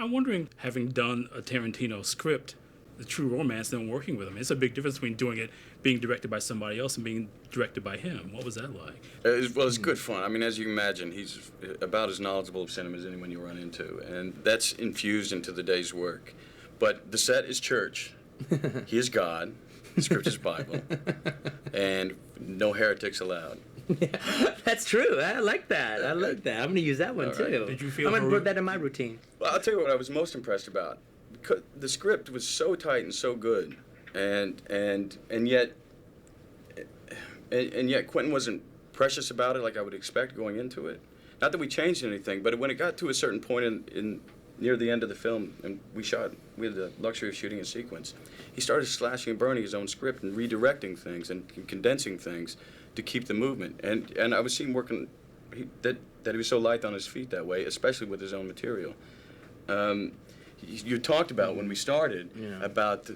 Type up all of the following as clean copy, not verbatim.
I'm wondering, having done a Tarantino script, the true romance, then working with him. It's a big difference between doing it, being directed by somebody else, and being directed by him. What was that like? It's good fun. I mean, as you can imagine, he's about as knowledgeable of cinema as anyone you run into, and that's infused into the day's work. But the set is church. He is God. The script is Bible. And no heretics allowed. Yeah, that's true. I like that. I like that. I'm going to use that one, too. Did you feel I'm going to put that in my routine. Well, I'll tell you what I was most impressed about. Because the script was so tight and so good, and yet Quentin wasn't precious about it like I would expect going into it. Not that we changed anything, but when it got to a certain point in near the end of the film, and we had the luxury of shooting a sequence, he started slashing and burning his own script and redirecting things and condensing things to keep the movement. And I was seeing that he was so light on his feet that way, especially with his own material. You talked about when we started about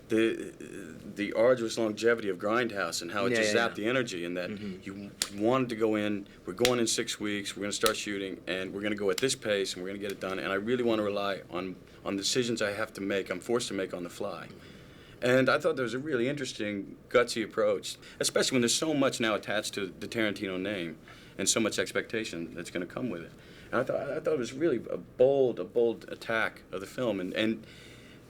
the arduous longevity of Grindhouse and how it just zapped the energy, and that you wanted to go in, we're going in 6 weeks, we're going to start shooting, and we're going to go at this pace, and we're going to get it done, and I really want to rely on decisions I have to make, I'm forced to make on the fly. And I thought there was a really interesting, gutsy approach, especially when there's so much now attached to the Tarantino name and so much expectation that's going to come with it. And I thought it was really a bold attack of the film, and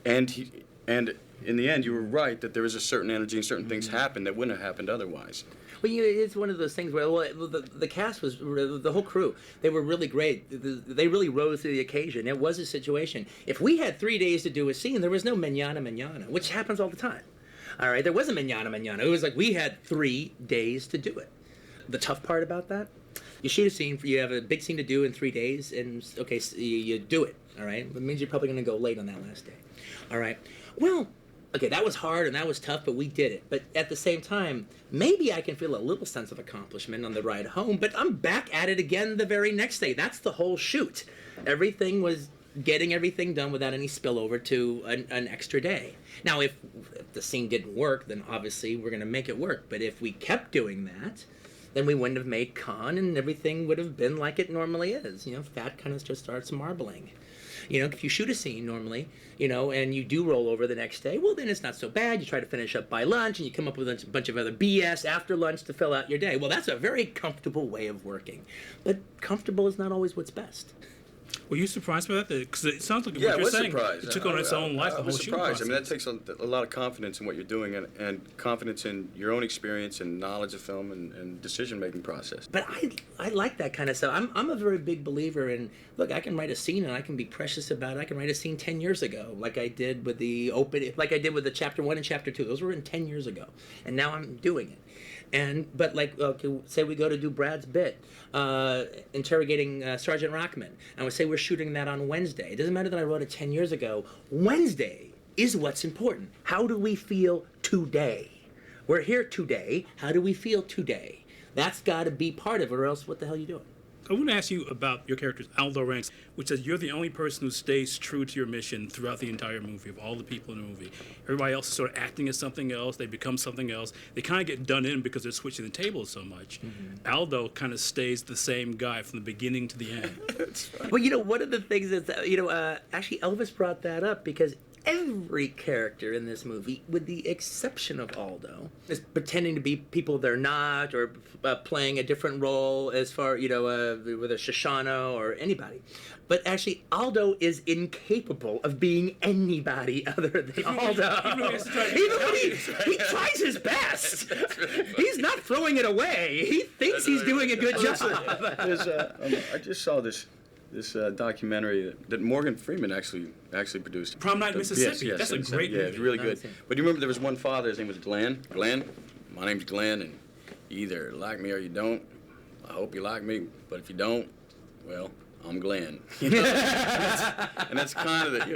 in the end, you were right that there is a certain energy and certain things happen that wouldn't have happened otherwise. Well, it's one of those things where the cast was, the whole crew, they were really great. They really rose to the occasion. It was a situation. If we had 3 days to do a scene, there was no manana, which happens all the time. All right, there wasn't manana. It was like we had 3 days to do it. The tough part about that, you shoot a scene, you have a big scene to do in 3 days, and okay, so you do it, all right? It means you're probably going to go late on that last day, all right? Well, okay, that was hard and that was tough, but we did it. But at the same time, maybe I can feel a little sense of accomplishment on the ride home, but I'm back at it again the very next day. That's the whole shoot. Everything was getting everything done without any spillover to an extra day. Now, if the scene didn't work, then obviously we're going to make it work. But if we kept doing that, then we wouldn't have made Con, and everything would have been like it normally is. You know, fat kind of just starts marbling. You know, if you shoot a scene normally, you know, and you do roll over the next day, well, then it's not so bad. You try to finish up by lunch, and you come up with a bunch of other BS after lunch to fill out your day. Well, that's a very comfortable way of working. But comfortable is not always what's best. Were you surprised by that? Because it sounds like what you're saying, surprised. It took on its own life, the whole shooting process. I mean, that takes a lot of confidence in what you're doing, and confidence in your own experience and knowledge of film and decision-making process. But I like that kind of stuff. I'm a very big believer in, look, I can write a scene and I can be precious about it. I can write a scene 10 years ago, like I did with the Chapter 1 and Chapter 2. Those were in 10 years ago. And now I'm doing it. But like, okay, say we go to do Brad's bit, interrogating Sergeant Rockman, and we say we're shooting that on Wednesday. It doesn't matter that I wrote it 10 years ago. Wednesday is what's important. How do we feel today? We're here today. How do we feel today? That's got to be part of it, or else what the hell are you doing? I want to ask you about your character, Aldo Raine, which says you're the only person who stays true to your mission throughout the entire movie, of all the people in the movie. Everybody else is sort of acting as something else. They become something else. They kind of get done in because they're switching the tables so much. Aldo kind of stays the same guy from the beginning to the end. Well, you know, one of the things that's, actually Elvis brought that up because every character in this movie, with the exception of Aldo, is pretending to be people they're not, or playing a different role as far, with a Shosanna or anybody. But actually, Aldo is incapable of being anybody other than Aldo. Even when he tries his best. He's not throwing it away. He thinks he's doing a good job. I just saw this documentary that Morgan Freeman actually produced. Prom Night, Mississippi. Yes, that's a great movie. Yeah, it's really good. But you remember there was one father, his name was Glenn. Glenn, my name's Glenn, and you either like me or you don't. I hope you like me, but if you don't, well, I'm Glenn. And that's kind of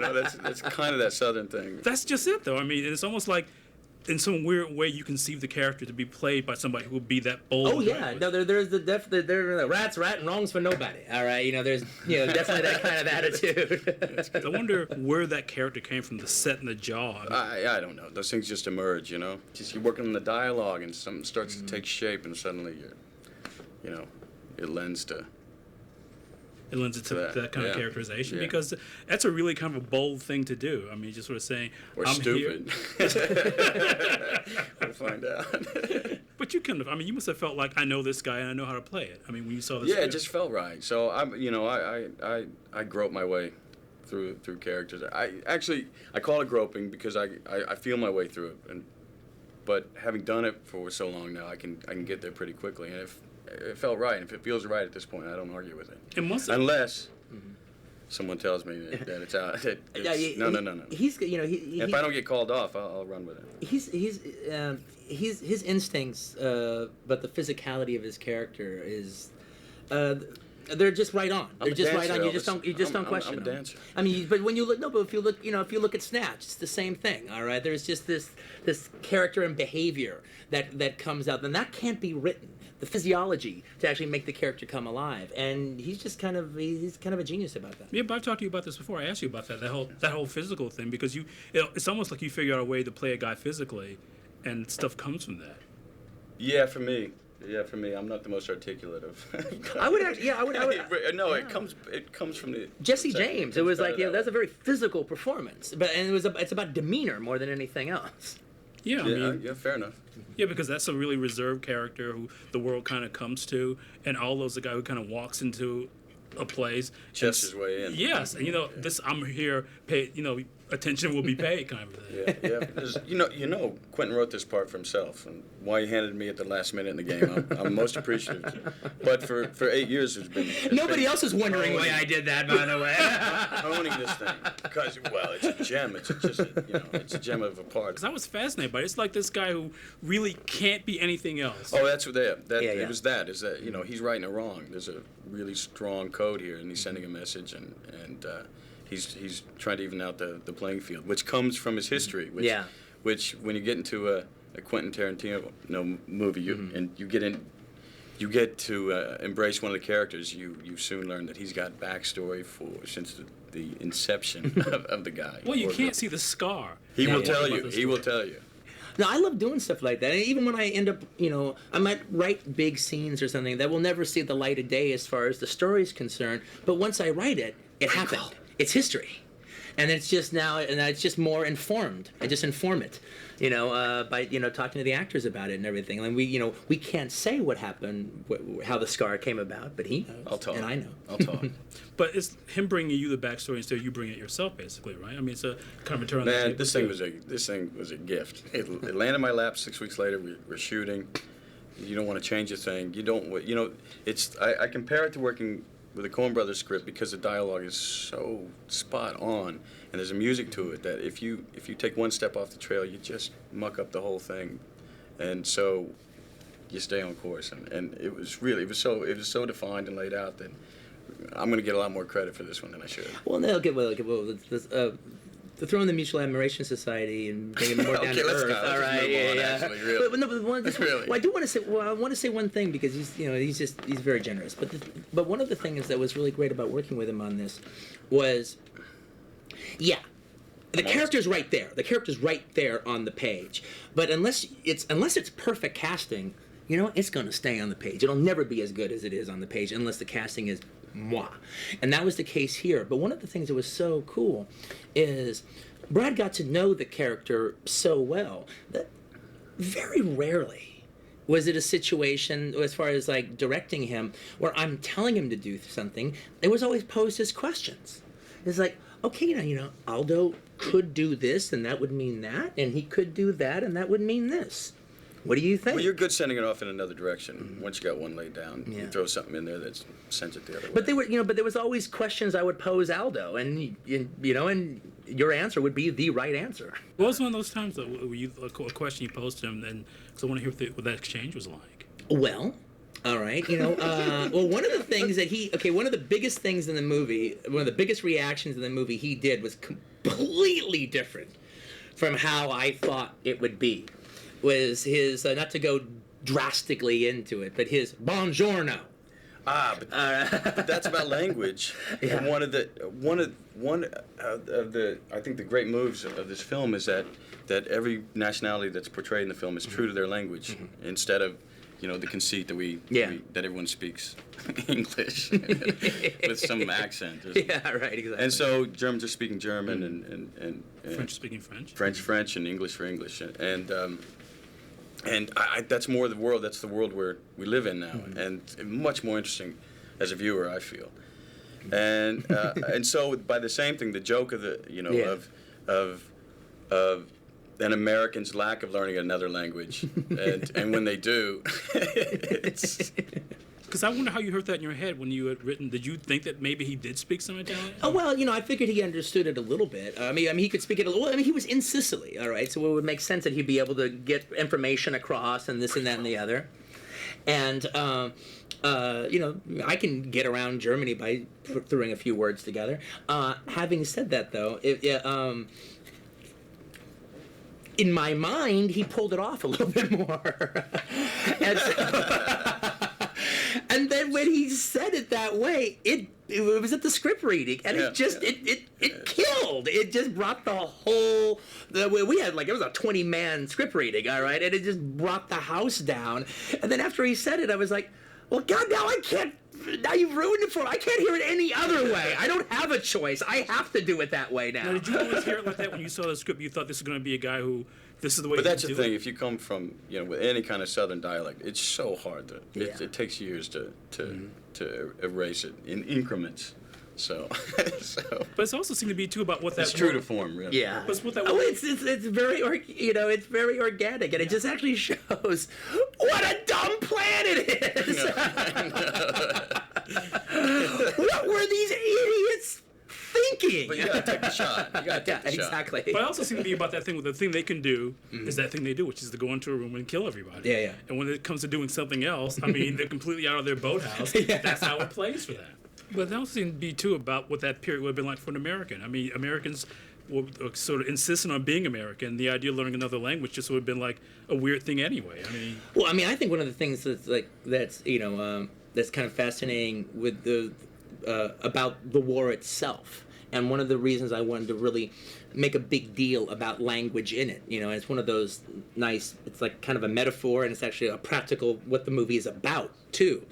that's kind of that Southern thing. That's just it, though. I mean, it's almost like, in some weird way, you conceive the character to be played by somebody who would be that bold. Oh yeah, no, there's the rat's rat and wrong's for nobody. All right, there's definitely that kind of attitude. I wonder where that character came from, the set and the jaw. I don't know. Those things just emerge, Just you're working on the dialogue and something starts to take shape, and suddenly it lends to. it lends it to that kind of characterization, Yeah. because that's a really kind of a bold thing to do. I mean, just sort of saying, Or I'm stupid. Here. We'll find out. But you kind of, I mean, you must have felt like, I know this guy and I know how to play it. I mean, when you saw this. Yeah, it just felt right. So I groped my way through characters. I call it groping because I feel my way through it, but having done it for so long now, I can get there pretty quickly. And if it felt right, and if it feels right at this point, I don't argue with it. And once unless someone tells me that it's out. No. He's If I don't get called off, I'll run with it. His instincts, but the physicality of his character is. They're just right on. They're just right on. You just don't question I'm a them. dancer. I mean, but when you look, but if you look at Snatch, it's the same thing. All right, there's just this character and behavior that comes out, and that can't be written. The physiology to actually make the character come alive, and he's kind of a genius about that. Yeah, but I've talked to you about this before. I asked you about that whole physical thing, because it's almost like you figure out a way to play a guy physically, and stuff comes from that. Yeah, for me, I'm not the most articulate of. I would actually, No, it comes from the. Jesse James. It was like, that's a very physical performance, it's about demeanor more than anything else. Yeah, I mean, yeah, fair enough. Yeah, because that's a really reserved character who the world kind of comes to, and Aldo's the guy who kind of walks into a place, chests his way in. Yes, and I'm here, pay, attention will be paid, kind of thing. Yeah. Quentin wrote this part for himself, and why he handed me at the last minute in the game, I'm most appreciative. But for 8 years, nobody else is wondering why I did that, by the way. Owning this thing, because it's a gem. It's just it's a gem of a part. Because I was fascinated by it. It's like this guy who really can't be anything else. Oh, that's what it was. He's right and wrong. There's a really strong code here, and he's sending a message, and he's trying to even out the playing field, which comes from his history. Which when you get into a Quentin Tarantino movie, and you get to embrace one of the characters, you soon learn that he's got backstory since the inception of the guy. Well, you can't see the scar. He will tell you. He will tell you. Now, I love doing stuff like that. And even when I end up, I might write big scenes or something that will never see the light of day as far as the story's concerned. But once I write it, it happened. It's history. And it's just it's just more informed. I just inform it, by talking to the actors about it and everything. And we can't say what happened, how the scar came about, but he knows. I'll talk. And I know. I'll talk. But it's him bringing you the backstory instead of you bringing it yourself, basically, right? I mean, it's a kind of a turn on the table. This thing was a gift. It landed in my lap 6 weeks later. We're shooting. You don't want to change a thing. You don't. I compare it to working with a Coen Brothers script because the dialogue is so spot on, and there's a music to it that if you take one step off the trail, you just muck up the whole thing, and so you stay on course. And it was so defined and laid out that I'm going to get a lot more credit for this one than I should. Well, to throw in the Mutual Admiration Society and bring it more down to earth. All right, Actually, really. Well, I do want to say. Well, I want to say one thing because he's very generous. But one of the things that was really great about working with him on this was, the character's right there. The character's right there on the page. But unless it's perfect casting, it's going to stay on the page. It'll never be as good as it is on the page unless the casting is moi. And that was the case here. But one of the things that was so cool is Brad got to know the character so well that very rarely was it a situation, as far as like directing him, where I'm telling him to do something. It was always posed as questions. It's like, okay, Aldo could do this, and that would mean that, and he could do that, and that would mean this. What do you think? Well, you're good sending it off in another direction. Once you got one laid down, you throw something in there that sends it the other way. But there was always questions I would pose Aldo, and and your answer would be the right answer. What was one of those times that a question you posed to him, because I want to hear what that exchange was like? Well, all right, well, one of the things that one of the biggest things in the movie, one of the biggest reactions in the movie he did was completely different from how I thought it would be. Was his, not to go drastically into it, but his buongiorno. But that's about language. Yeah. And one of the I think the great moves of this film is that every nationality that's portrayed in the film is true to their language, instead of the conceit that that everyone speaks English with some accent. Yeah, right, exactly. And so Germans are speaking German and French speaking French. French, and English for English, and that's more the world. That's the world where we live in now, and much more interesting as a viewer, I feel. And and so by the same thing, the joke of the of an American's lack of learning another language, and when they do, it's. Because I wonder how you heard that in your head when you had written. Did you think that maybe he did speak some Italian? Oh, well, I figured he understood it a little bit. I mean, he could speak it a little. Well, I mean, he was in Sicily, all right, so it would make sense that he'd be able to get information across and this and that and the other. And, I can get around Germany by throwing a few words together. Having said that, though, in my mind, he pulled it off a little bit more. And then when he said it that way, it was at the script reading, and it killed. It just brought the whole. We had it was a 20-man script reading, all right, and it just brought the house down. And then after he said it, I was like, well, God, now I can't. Now you've ruined it for me. I can't hear it any other way. I don't have a choice. I have to do it that way now. Now, did you always hear it like that when you saw the script? You thought this was going to be a guy who. This is the way. But that's the thing. It? If you come from with any kind of Southern dialect, it's so hard to. It takes years to erase it in increments. So. But it's also seemed to be too about what that. It's true to form, really. Yeah. But what that. It's very it's very organic, and it just actually shows what a dumb plan it is. What were these idiots thinking? But you gotta take the shot. You gotta take the shot. Exactly. But I also seem to be about that thing. The thing they can do is that thing they do, which is to go into a room and kill everybody. Yeah. And when it comes to doing something else, I mean, they're completely out of their boathouse. Yeah. That's how it plays for that. But that also seemed to be too about what that period would have been like for an American. I mean, Americans were sort of insistent on being American. The idea of learning another language just would have been like a weird thing anyway. I mean. Well, I mean, I think one of the things that's kind of fascinating with the about the war itself. And one of the reasons I wanted to really make a big deal about language in it, it's one of those nice, it's like kind of a metaphor, and it's actually a practical, what the movie is about, too.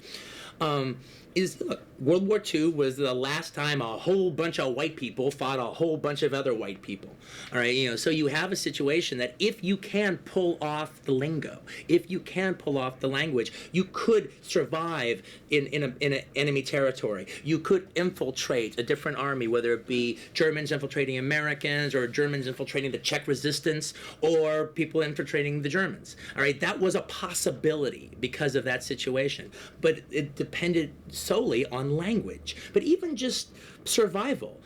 Look, World War II was the last time a whole bunch of white people fought a whole bunch of other white people. All right, so you have a situation that if you can pull off the lingo, if you can pull off the language, you could survive in an enemy territory. You could infiltrate a different army, whether it be Germans infiltrating Americans or Germans infiltrating the Czech resistance or people infiltrating the Germans. All right, that was a possibility because of that situation, but it depended solely on language. But even just survival,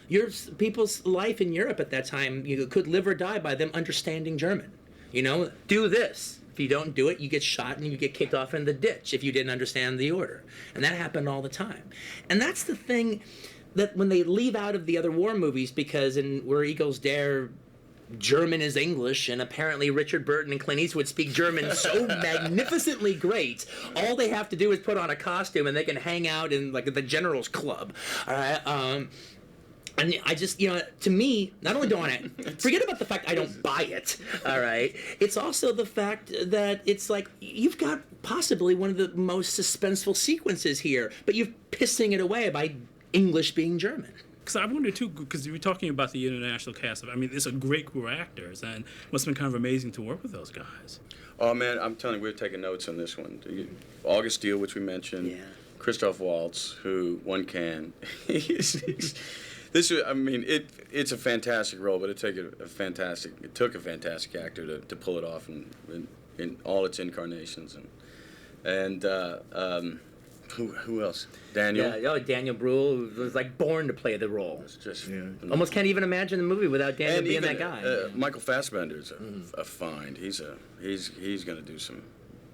people's life in Europe at that time, could live or die by them understanding German. Do this. If you don't do it, you get shot and you get kicked off in the ditch if you didn't understand the order. And that happened all the time. And that's the thing that when they leave out of the other war movies, because in Where Eagles Dare, German is English, and apparently Richard Burton and Clint Eastwood speak German so magnificently great. All they have to do is put on a costume, and they can hang out in the General's Club. All right. And I just, to me, not only do I forget about the fact I don't buy it. All right. It's also the fact that it's like you've got possibly one of the most suspenseful sequences here, but you're pissing it away by English being German. Because I wonder, too, because you were talking about the international cast. I mean, it's a great group of actors, and it must have been kind of amazing to work with those guys. Oh, man, I'm telling you, we're taking notes on this one. August Steele, which we mentioned. Yeah. Christoph Waltz, who one can. It's a fantastic role, but it took a fantastic actor to pull it off in all its incarnations. And who else? Daniel? Yeah, Daniel Brühl was born to play the role. It's just almost can't even imagine the movie without Daniel being that guy. Michael Fassbender's a find. He's going to do some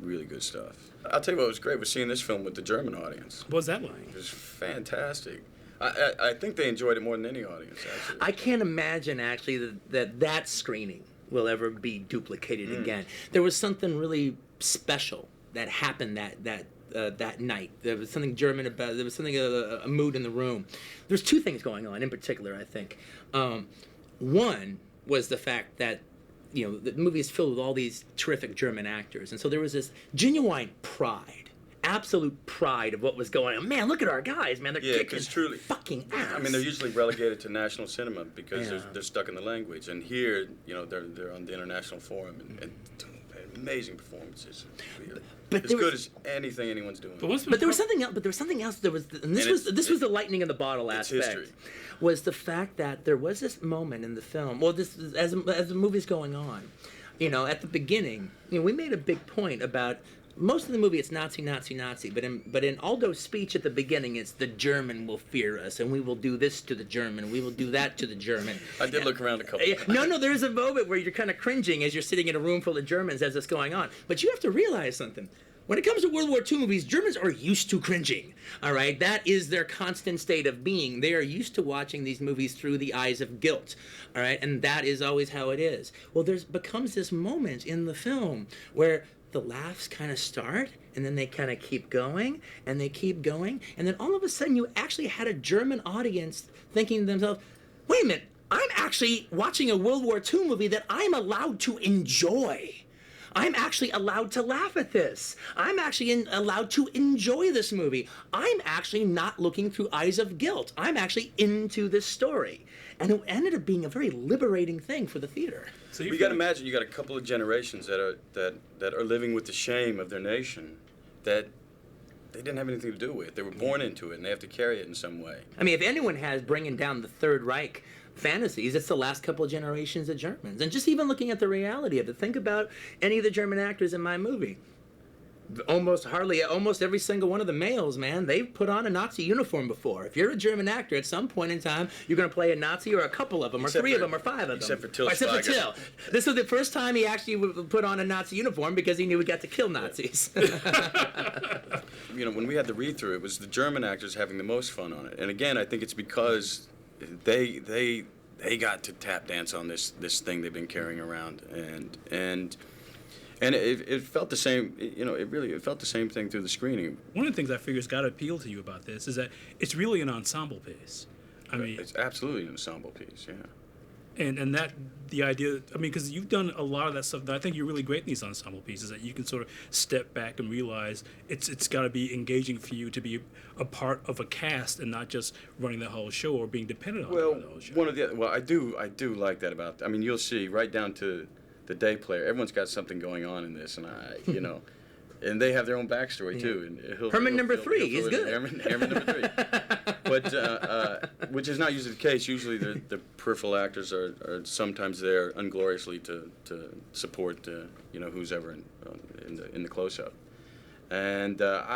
really good stuff. I'll tell you what was great was seeing this film with the German audience. What was that like? It was fantastic. I think they enjoyed it more than any audience, actually. I can't imagine, actually, that screening will ever be duplicated again. There was something really special that happened that night. There was something German about. There was something a mood in the room. There's two things going on in particular, I think. One was the fact that the movie is filled with all these terrific German actors, and so there was this genuine pride, absolute pride of what was going on. Man, look at our guys, man, they're kicking truly, fucking ass. I mean, they're usually relegated to national cinema because they're stuck in the language, and here, they're on the international forum and amazing performances. As good as anything anyone's doing. But there was something else. But there was something else. This was the lightning in the bottle aspect. History. Was the fact that there was this moment in the film. Well, this as the movie's going on, at the beginning, we made a big point about. Most of the movie, it's Nazi, Nazi, Nazi. But in Aldo's speech at the beginning, it's the German will fear us, and we will do this to the German, we will do that to the German. I did look around a couple times. No, there's a moment where you're kind of cringing as you're sitting in a room full of Germans as it's going on. But you have to realize something. When it comes to World War II movies, Germans are used to cringing, all right? That is their constant state of being. They are used to watching these movies through the eyes of guilt, all right? And that is always how it is. Well, becomes this moment in the film where the laughs kind of start, and then they kind of keep going, and they keep going, and then all of a sudden you actually had a German audience thinking to themselves, wait a minute, I'm actually watching a World War II movie that I'm allowed to enjoy. I'm actually allowed to laugh at this. I'm actually allowed to enjoy this movie. I'm actually not looking through eyes of guilt. I'm actually into this story. And it ended up being a very liberating thing for the theater. So you got to imagine you got a couple of generations that are living with the shame of their nation that they didn't have anything to do with. They were born into it, and they have to carry it in some way. I mean, if anyone has bringing down the Third Reich fantasies, it's the last couple of generations of Germans. And just even looking at the reality of it, think about any of the German actors in my movie. Almost every single one of the males, man, they've put on a Nazi uniform before. If you're a German actor, at some point in time, you're going to play a Nazi or a couple of them, or three of them, or five of them. Except for Till Except for Schweiger. Till. This was the first time he actually would put on a Nazi uniform because he knew he got to kill Nazis. When we had the read-through, it was the German actors having the most fun on it. And again, I think it's because they got to tap dance on this thing they've been carrying around, and it felt the same. It felt the same thing through the screening. One of the things I figure has got to appeal to you about this is that it's really an ensemble piece. I mean, it's absolutely an ensemble piece, yeah. And that the idea, I mean, because you've done a lot of that stuff. I think you're really great in these ensemble pieces. That you can sort of step back and realize it's got to be engaging for you to be a part of a cast and not just running the whole show or being dependent on the whole show. I do like that about. I mean, you'll see right down to the day player. Everyone's got something going on in this, and and they have their own backstory too. And Herman number 3 is good. Herman number 3. But which is not usually the case. Usually the peripheral actors are sometimes there ungloriously to support who's ever in the close-up. And there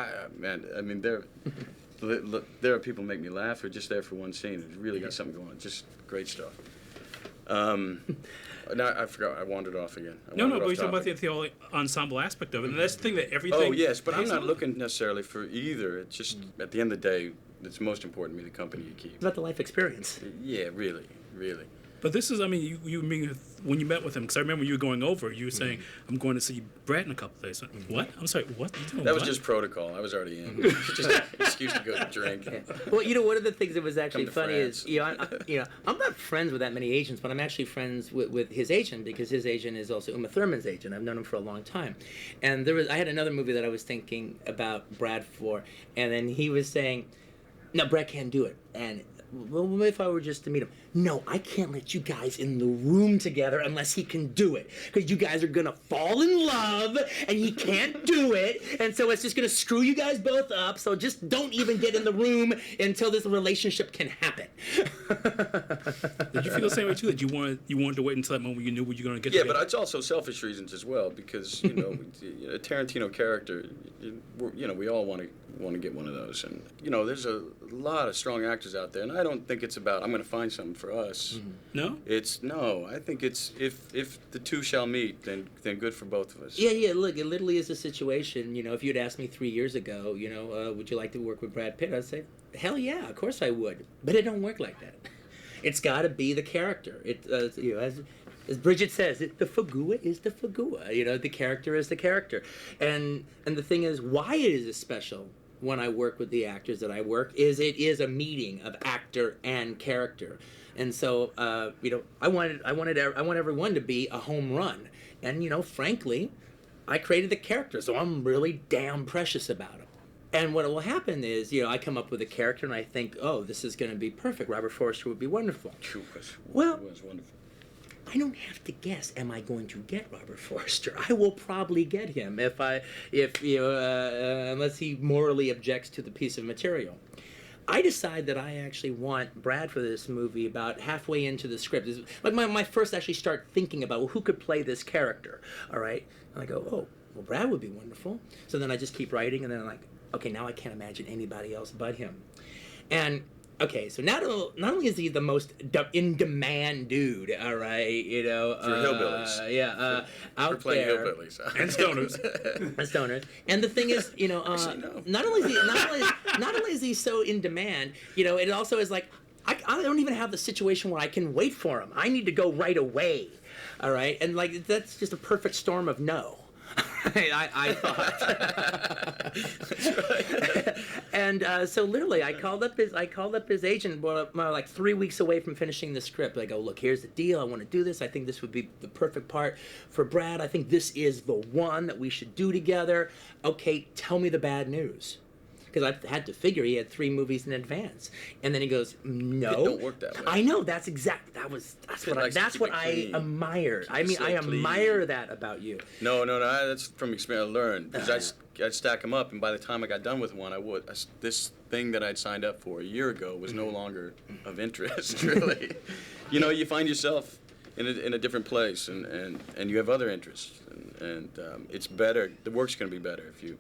are people who make me laugh who are just there for one scene. It's really got something going on. Just great stuff. Now I forgot. I wandered off again. But you're talking about the whole ensemble aspect of it, and that's the thing that everything. Oh yes, but I'm not looking necessarily for either. It's just at the end of the day, it's most important to me the company you keep. It's about the life experience. Yeah, really. But this is, I mean, you mean when you met with him, because I remember you were going over, you were saying, I'm going to see Brad in a couple of days. What? I'm sorry, what? You doing that was what? just protocol. I was already in. Just an excuse to go to drink. Well, one of the things that was actually funny France. is, I'm not friends with that many agents, but I'm actually friends with his agent because his agent is also Uma Thurman's agent. I've known him for a long time. And I had another movie that I was thinking about Brad for, and then he was saying, no, Brad can't do it. And well, if I were just to meet him, no, I can't let you guys in the room together unless he can do it, because you guys are gonna fall in love and he can't do it, and so it's just gonna screw you guys both up. So just don't even get in the room until this relationship can happen. Did you feel the same way too? That you wanted to wait until that moment when you knew what you were gonna get? Yeah, together? but it's also selfish reasons as well, because a Tarantino character, we all want to get one of those, and there's a lot of strong actors out there, and I don't think it's about I'm going to find something for us. Mm-hmm. No, I think it's if the two shall meet, then good for both of us. Yeah. Look, it literally is a situation. If you'd asked me 3 years ago, would you like to work with Brad Pitt? I'd say, hell yeah, of course I would. But it don't work like that. It's got to be the character. As Bridget says, the fagua is the fagua. The character is the character. And the thing is, why it is special when I work with the actors that I work is it is a meeting of actor and character. And so, I want everyone to be a home run. And, frankly, I created the character, so I'm really damn precious about them. And what will happen is, I come up with a character and I think, oh, this is going to be perfect. Robert Forster would be wonderful. Well, it was wonderful. I don't have to guess. Am I going to get Robert Forster? I will probably get him unless he morally objects to the piece of material. I decide that I actually want Brad for this movie about halfway into the script. It's like my first actually start thinking about, well, who could play this character? All right, and I go, oh, well, Brad would be wonderful. So then I just keep writing, and then I'm like, okay, now I can't imagine anybody else but him. And okay, so not only is he the most in-demand dude, all right, for hillbillies, out playing there, hillbillies And stoners. and stoners. And the thing is, Actually, no. not only is he so in demand, it also is like I don't even have the situation where I can wait for him. I need to go right away, all right, and like that's just a perfect storm of no. I thought. That's right. And so literally, I called up his agent. Well, like 3 weeks away from finishing the script. I go, look, here's the deal. I want to do this. I think this would be the perfect part for Brad. I think this is the one that we should do together. Okay, tell me the bad news. Because I had to figure he had 3 movies in advance, and then he goes, "No, It don't work that way. I know that's what I clean. admired. Keep I mean, it so I clean. admire that about you. No, that's from experience. I learned because I'd stack them up, and by the time I got done with one, this thing that I'd signed up for a year ago was no longer of interest. Really, you find yourself in a different place, and you have other interests, and it's better. The work's going to be better if you.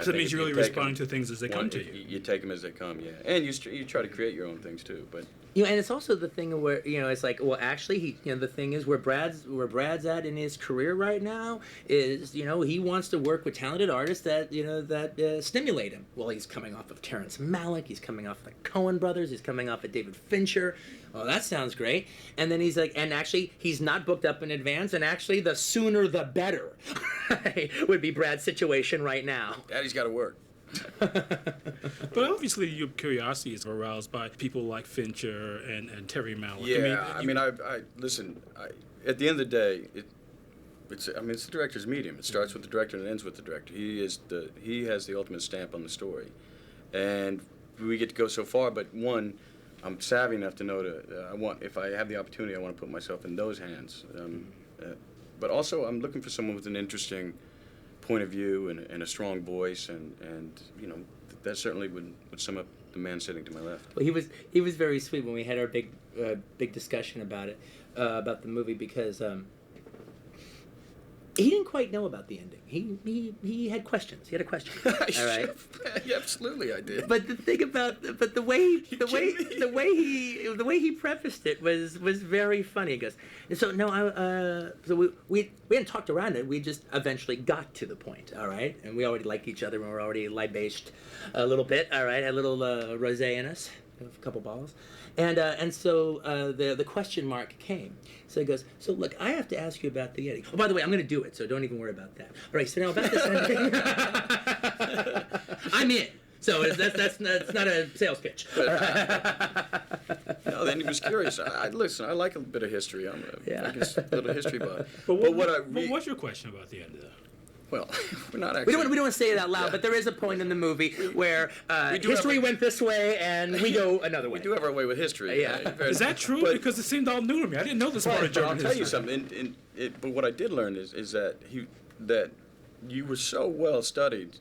So it means you're really responding to things as they come to you. You take them as they come, yeah. And you try to create your own things too, but. And it's also the thing where it's like, well, actually, the thing is where Brad's at in his career right now is he wants to work with talented artists that stimulate him. Well, he's coming off of Terrence Malick, he's coming off the Coen brothers, he's coming off of David Fincher. Oh, that sounds great. And then he's like, and actually, he's not booked up in advance, and actually, the sooner the better would be Brad's situation right now. Daddy's got to work. But obviously, your curiosity is aroused by people like Fincher and Terry Malick. Yeah, listen. At the end of the day, it's the director's medium. It starts with the director and ends with the director. He has the ultimate stamp on the story, and we get to go so far. But one, I'm savvy enough to know if I have the opportunity, I want to put myself in those hands. But also, I'm looking for someone with an interesting point of view and a strong voice, and that certainly would sum up the man sitting to my left. Well, he was very sweet when we had our big discussion about it, about the movie, because he didn't quite know about the ending. He had questions. He had a question. All right. Yeah, absolutely, I did. But the thing about the way he prefaced it was very funny. He goes, and so no, so we hadn't talked around it. We just eventually got to the point. All right, and we already liked each other. And we were already libaced a little bit. All right, had a little rosé in us, a couple bottles. And so the question mark came. So he goes, so look, I have to ask you about the Yeti. Oh, by the way, I'm going to do it, so don't even worry about that. All right, so now about this ending. I'm in. So that's not a sales pitch. No, then he was curious. Listen, I like a bit of history. I'm a little history buff. But what's your question about the end of that? Well, we're not actually. We don't want to say it out loud, but there is a point in the movie where history went this way and we go another way. We do have our way with history. Yeah. Is that true? Because it seemed all new to me. I didn't know this part of German history. I'll tell you something. But what I did learn is that you were so well studied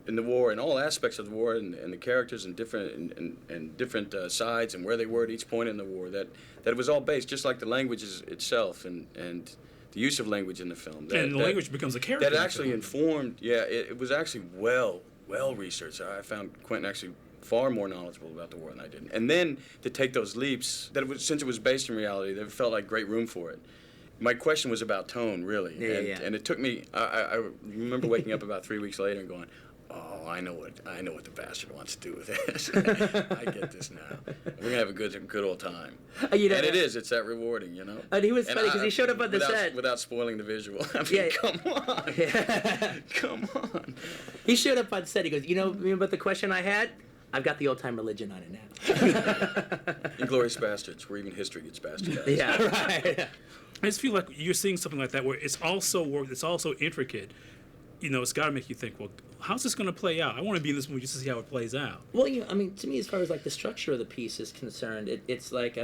in the war, in all aspects of the war, and the characters and different sides and where they were at each point in the war. That it was all based, just like the language itself, and the use of language in the film. And the language becomes a character. That actually informed. Yeah, it was actually well researched. I found Quentin actually far more knowledgeable about the war than I did. And then to take those leaps, since it was based in reality, there felt like great room for it. My question was about tone, really. Yeah. And it took me. I remember waking up about 3 weeks later and going, oh, I know what the bastard wants to do with this. I get this now. We're gonna have a good old time. You know, and it's that rewarding, you know. And he was funny because he showed up on the set without spoiling the visual. I mean, Yeah. come on, Yeah. come on. He showed up on set. He goes, you know about the question I had? I've got the old time religion on it now. Inglorious Bastards, where even history gets bastardized. Yeah, right. I just feel like you're seeing something like that where it's also work, it's also intricate. You know, it's got to make you think, well, how's this going to play out? I want to be in this movie just to see how it plays out. Well, I mean, to me, as far as like the structure of the piece is concerned, it's like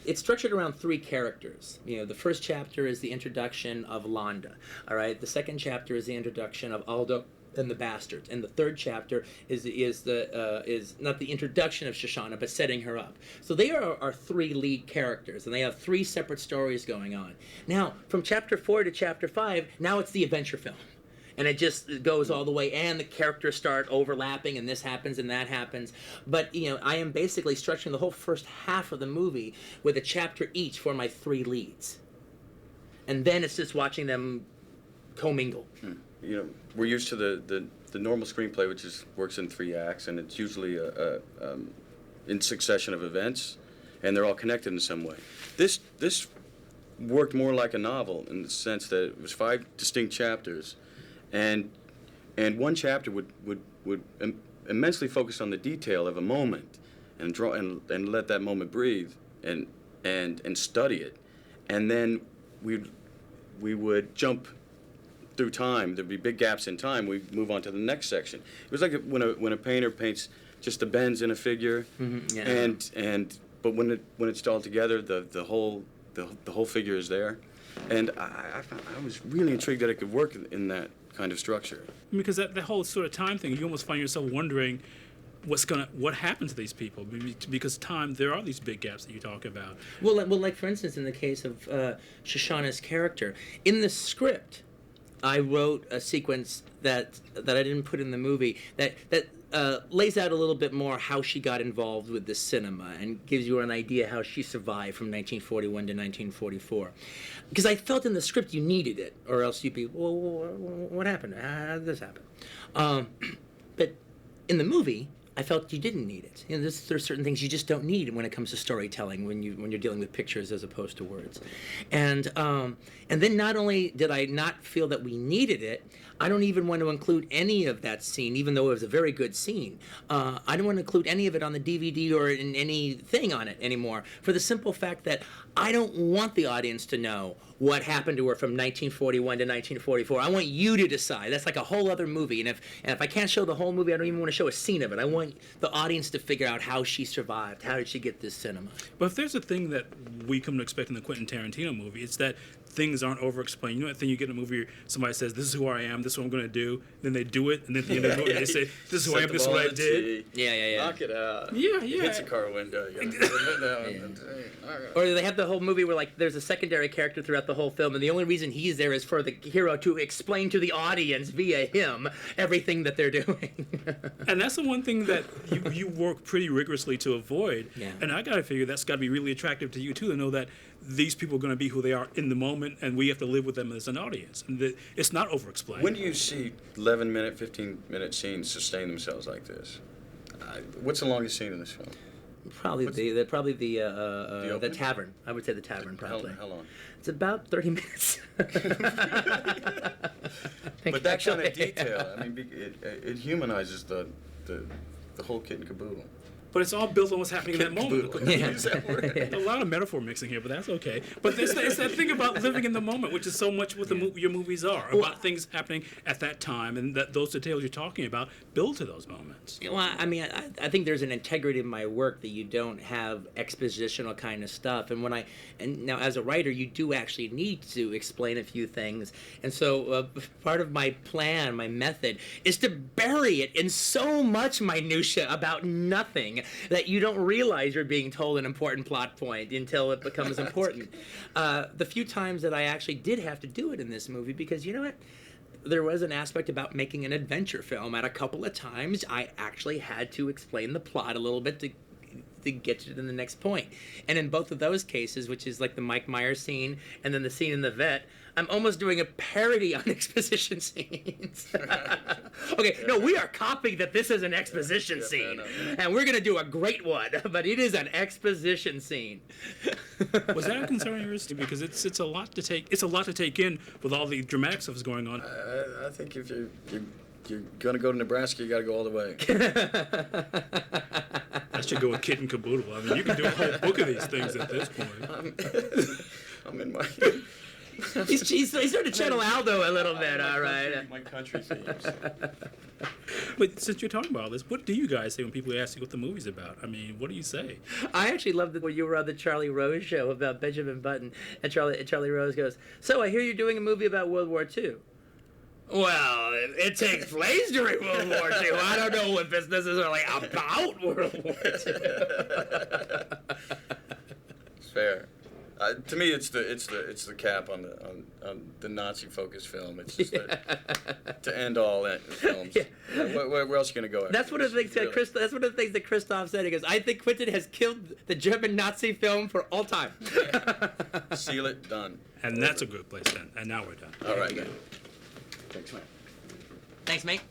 it's structured around three characters. You know, the first chapter is the introduction of Landa. All right, the second chapter is the introduction of Aldo and the Bastards, and the third chapter is not the introduction of Shosanna, but setting her up. So they are our three lead characters, and they have three separate stories going on. Now, from chapter 4 to chapter 5, now it's the adventure film. And it just goes all the way, and the characters start overlapping, and this happens and that happens. But, you know, I am basically structuring the whole first half of the movie with a chapter each for my three leads. And then it's just watching them commingle. You know, we're used to the normal screenplay, which works in 3 acts, and it's usually in succession of events, and they're all connected in some way. This worked more like a novel in the sense that it was 5 distinct chapters, and one chapter would immensely focus on the detail of a moment, and draw and let that moment breathe, and study it, and then we would jump through time. There'd be big gaps in time. We'd move on to the next section. It was like when a painter paints just the bends in a figure, Yeah. but when it's all together, the whole figure is there, and I was really intrigued that it could work in that kind of structure. Because that whole sort of time thing, you almost find yourself wondering what happened to these people, because time, there are these big gaps that you talk about. Well, like for instance, in the case of Shosanna's character, in the script, I wrote a sequence that I didn't put in the movie that lays out a little bit more how she got involved with the cinema and gives you an idea how she survived from 1941 to 1944. Because I felt in the script you needed it, or else you'd be, well, what happened? How did this happen? But in the movie, I felt you didn't need it. You know, there's certain things you just don't need when it comes to storytelling when you're dealing with pictures as opposed to words. And then not only did I not feel that we needed it, I don't even want to include any of that scene, even though it was a very good scene. I don't want to include any of it on the DVD or in anything on it anymore, for the simple fact that I don't want the audience to know what happened to her from 1941 to 1944. I want you to decide. That's like a whole other movie. And if I can't show the whole movie, I don't even want to show a scene of it. I want the audience to figure out how she survived. How did she get this cinema? But if there's a thing that we come to expect in the Quentin Tarantino movie, it's that things aren't over-explained. You know that thing you get in a movie where somebody says, this is who I am, this is what I'm going to do, then they do it, and then at the end of the movie they say, this is who I am, this is what I did. Yeah. Knock it out. Yeah. Hits a car window. Or they have the whole movie where like there's a secondary character throughout the whole film, and the only reason he's there is for the hero to explain to the audience via him everything that they're doing. And that's the one thing that you work pretty rigorously to avoid. Yeah. And I got to figure that's got to be really attractive to you, too, to know that these people are going to be who they are in the moment, and we have to live with them as an audience. And that it's not over-explained. When do you see 11-minute, 15-minute scenes sustain themselves like this? What's the longest scene in this film? Probably the opening? tavern. I would say the tavern, probably. How long? It's about 30 minutes. But that kind of detail, I mean, it humanizes the whole kit and caboodle. But it's all built on what's happening in that moment. Yeah. Use that word. A lot of metaphor mixing here, but that's okay. But it's that thing about living in the moment, which is so much what your movies are, about things happening at that time, and that those details you're talking about build to those moments. Well, I mean, I think there's an integrity in my work that you don't have expositional kind of stuff. And now as a writer, you do actually need to explain a few things. And so part of my plan, my method, is to bury it in so much minutia about nothing that you don't realize you're being told an important plot point until it becomes important. The few times that I actually did have to do it in this movie, because you know what? There was an aspect about making an adventure film. At a couple of times, I actually had to explain the plot a little bit to to get you to the next point. And in both of those cases, which is like the Mike Myers scene and then the scene in the vet, I'm almost doing a parody on exposition scenes. Okay, no, we are copying that this is an exposition scene, and we're gonna do a great one, but it is an exposition scene. Was that a concern of yours? Because it's a lot to take. It's a lot to take in with all the dramatic stuff that's going on. I think if you're gonna go to Nebraska, you gotta go all the way. I should go with Kit and Caboodle. I mean, you can do a whole book of these things at this point. I'm in my. He's starting to channel Aldo a little bit, all right. My country themes. But since you're talking about all this, what do you guys say when people ask you what the movie's about? I mean, what do you say? I actually loved it when you were on the Charlie Rose show about Benjamin Button, and Charlie Rose goes, "So I hear you're doing a movie about World War II." Well, it takes place during World War II. I don't know if it's necessarily about World War II. It's fair. To me, it's the cap on the Nazi-focused film. It's just to end all films. Yeah. Where else are you gonna go? That's one of the things that's one of the things that Christoph said. He goes, "I think Quentin has killed the German Nazi film for all time." Seal it, done. And that's a good place then. And now we're done. All right. Thanks, man. Thanks, mate.